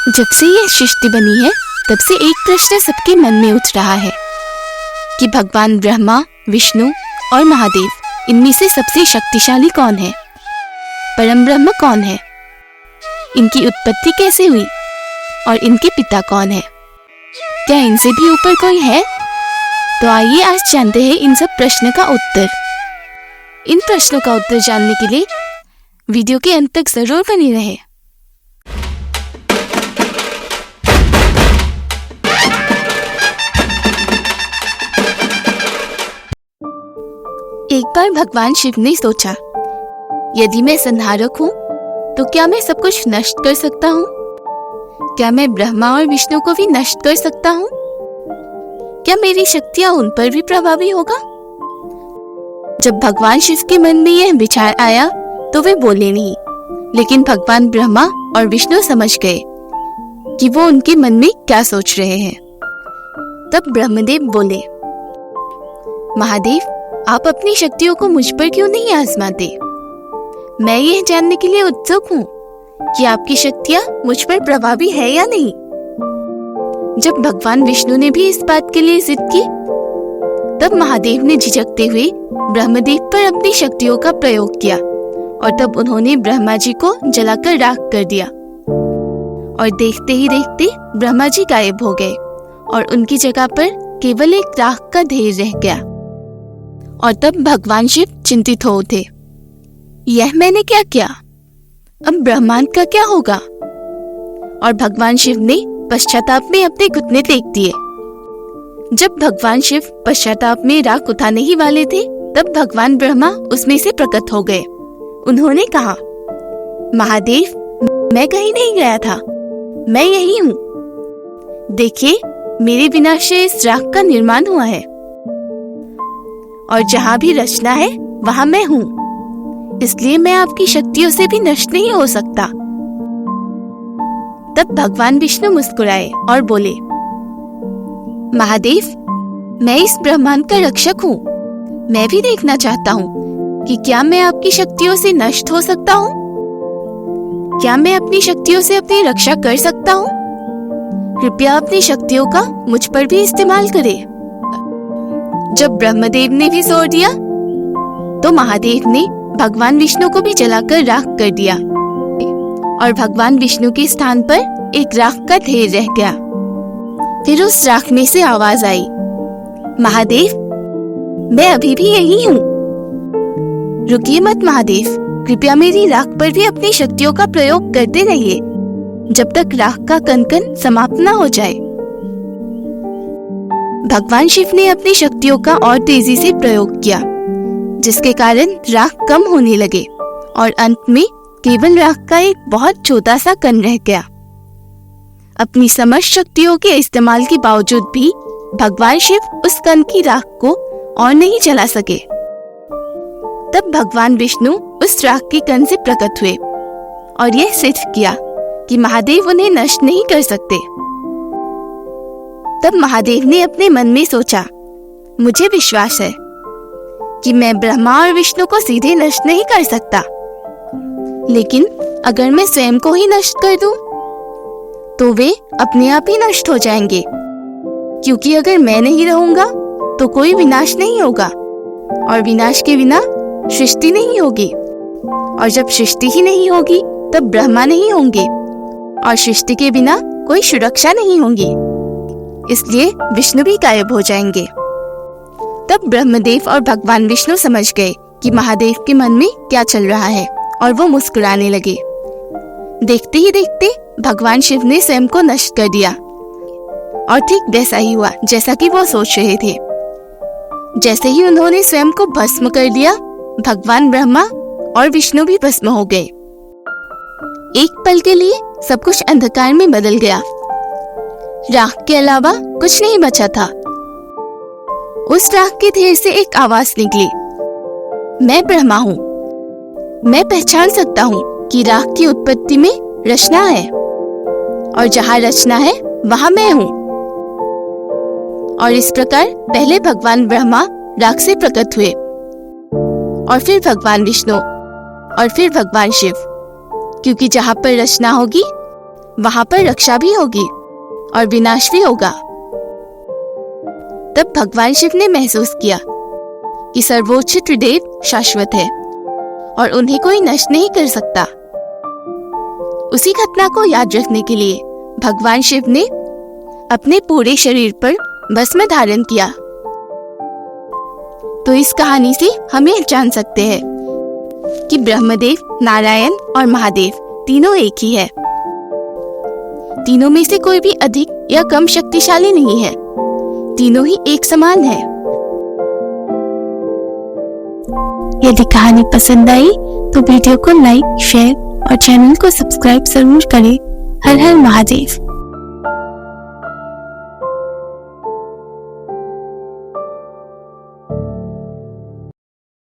जब से ये सृष्टि बनी है तब से एक प्रश्न सबके मन में उठ रहा है कि भगवान ब्रह्मा, विष्णु और महादेव, इनमें से सबसे शक्तिशाली कौन है? परम ब्रह्म कौन है? इनकी उत्पत्ति कैसे हुई और इनके पिता कौन है? क्या इनसे भी ऊपर कोई है? तो आइए आज जानते हैं इन सब प्रश्नों का उत्तर। इन प्रश्नों का उत्तर जानने के लिए वीडियो के अंत तक जरूर बने रहें। एक बार भगवान शिव ने सोचा, यदि मैं संहारक हूँ तो क्या मैं सब कुछ नष्ट कर सकता हूँ? क्या मैं ब्रह्मा और विष्णु को भी नष्ट कर सकता हूँ? क्या मेरी शक्तियाँ उन पर भी प्रभावी होगा? जब भगवान शिव के मन में यह विचार आया तो वे बोले नहीं, लेकिन भगवान ब्रह्मा और विष्णु समझ गए कि वो उनके मन में क्या सोच रहे हैं। तब ब्रह्मदेव बोले, महादेव, आप अपनी शक्तियों को मुझ पर क्यों नहीं आजमाते? मैं यह जानने के लिए उत्सुक हूँ कि आपकी शक्तियाँ मुझ पर प्रभावी है या नहीं। जब भगवान विष्णु ने भी इस बात के लिए जिद की, तब महादेव ने झिझकते हुए ब्रह्मदेव पर अपनी शक्तियों का प्रयोग किया और तब उन्होंने ब्रह्मा जी को जलाकर राख कर दिया। और देखते ही देखते ब्रह्मा जी गायब हो गए और उनकी जगह पर केवल एक राख का ढेर रह गया। और तब भगवान शिव चिंतित हो उठे, यह मैंने क्या किया? अब ब्रह्मांड का क्या होगा? और भगवान शिव ने पश्चाताप में अपने घुटने टेक दिए। जब भगवान शिव पश्चाताप में राख उठाने ही वाले थे, तब भगवान ब्रह्मा उसमें से प्रकट हो गए। उन्होंने कहा, महादेव, मैं कहीं नहीं गया था, मैं यही हूँ। देखिए, मेरे विनाश से इस राख का निर्माण हुआ है और जहाँ भी रचना है वहाँ मैं हूँ, इसलिए मैं आपकी शक्तियों से भी नष्ट नहीं हो सकता। तब भगवान विष्णु मुस्कुराए और बोले, महादेव, मैं इस ब्रह्मांड का रक्षक हूँ। मैं भी देखना चाहता हूँ कि क्या मैं आपकी शक्तियों से नष्ट हो सकता हूँ? क्या मैं अपनी शक्तियों से अपनी रक्षा कर सकता हूँ? कृपया अपनी शक्तियों का मुझ पर भी इस्तेमाल करें। जब ब्रह्मदेव ने भी जोर दिया, तो महादेव ने भगवान विष्णु को भी जलाकर राख कर दिया और भगवान विष्णु के स्थान पर एक राख का ढेर रह गया। फिर उस राख में से आवाज आई, महादेव, मैं अभी भी यही हूँ। रुकिए मत महादेव, कृपया मेरी राख पर भी अपनी शक्तियों का प्रयोग करते रहिए जब तक राख का कण-कण समाप्त न हो जाए। भगवान शिव ने अपनी शक्तियों का और तेजी से प्रयोग किया, जिसके कारण राख कम होने लगे और अंत में केवल राख का एक बहुत छोटा सा कण रह गया। अपनी समस्त शक्तियों के इस्तेमाल के बावजूद भी भगवान शिव उस कण की राख को और नहीं जला सके। तब भगवान विष्णु उस राख के कण से प्रकट हुए और यह सिद्ध किया कि महादेव उन्हें नष्ट नहीं कर सकते। तब महादेव ने अपने मन में सोचा, मुझे विश्वास है कि मैं ब्रह्मा और विष्णु को सीधे नष्ट नहीं कर सकता, लेकिन अगर मैं स्वयं को ही नष्ट कर दूं, तो वे अपने आप ही नष्ट हो जाएंगे, क्योंकि अगर मैं नहीं रहूंगा तो कोई विनाश नहीं होगा और विनाश के बिना सृष्टि नहीं होगी, और जब सृष्टि ही नहीं होगी तब ब्रह्मा नहीं होंगे और सृष्टि के बिना कोई सुरक्षा नहीं होगी, इसलिए विष्णु भी गायब हो जाएंगे। तब ब्रह्मदेव और भगवान विष्णु समझ गए कि महादेव के मन में क्या चल रहा है और वो मुस्कुराने लगे। देखते ही देखते भगवान शिव ने स्वयं को नष्ट कर दिया और ठीक वैसा ही हुआ जैसा कि वो सोच रहे थे। जैसे ही उन्होंने स्वयं को भस्म कर दिया, भगवान ब्रह्मा और विष्णु भी भस्म हो गए। एक पल के लिए सब कुछ अंधकार में बदल गया। राख के अलावा कुछ नहीं बचा था। उस राख के ढेर से एक आवाज निकली, मैं ब्रह्मा हूँ। मैं पहचान सकता हूँ कि राख की उत्पत्ति में रचना है और जहाँ रचना है वहाँ मैं हूँ। और इस प्रकार पहले भगवान ब्रह्मा राख से प्रकट हुए और फिर भगवान विष्णु और फिर भगवान शिव, क्योंकि जहाँ पर रचना होगी वहां पर रक्षा भी होगी और विनाश भी होगा। तब भगवान शिव ने महसूस किया कि सर्वोच्च त्रिदेव शाश्वत है और उन्हें कोई नष्ट नहीं कर सकता। उसी घटना को याद रखने के लिए भगवान शिव ने अपने पूरे शरीर पर भस्म धारण किया। तो इस कहानी से हम यह जान सकते हैं कि ब्रह्मदेव, नारायण और महादेव तीनों एक ही है। तीनों में से कोई भी अधिक या कम शक्तिशाली नहीं है, तीनों ही एक समान है। यदि कहानी पसंद आई तो वीडियो को लाइक, शेयर और चैनल को सब्सक्राइब जरूर करें। हर हर महादेव।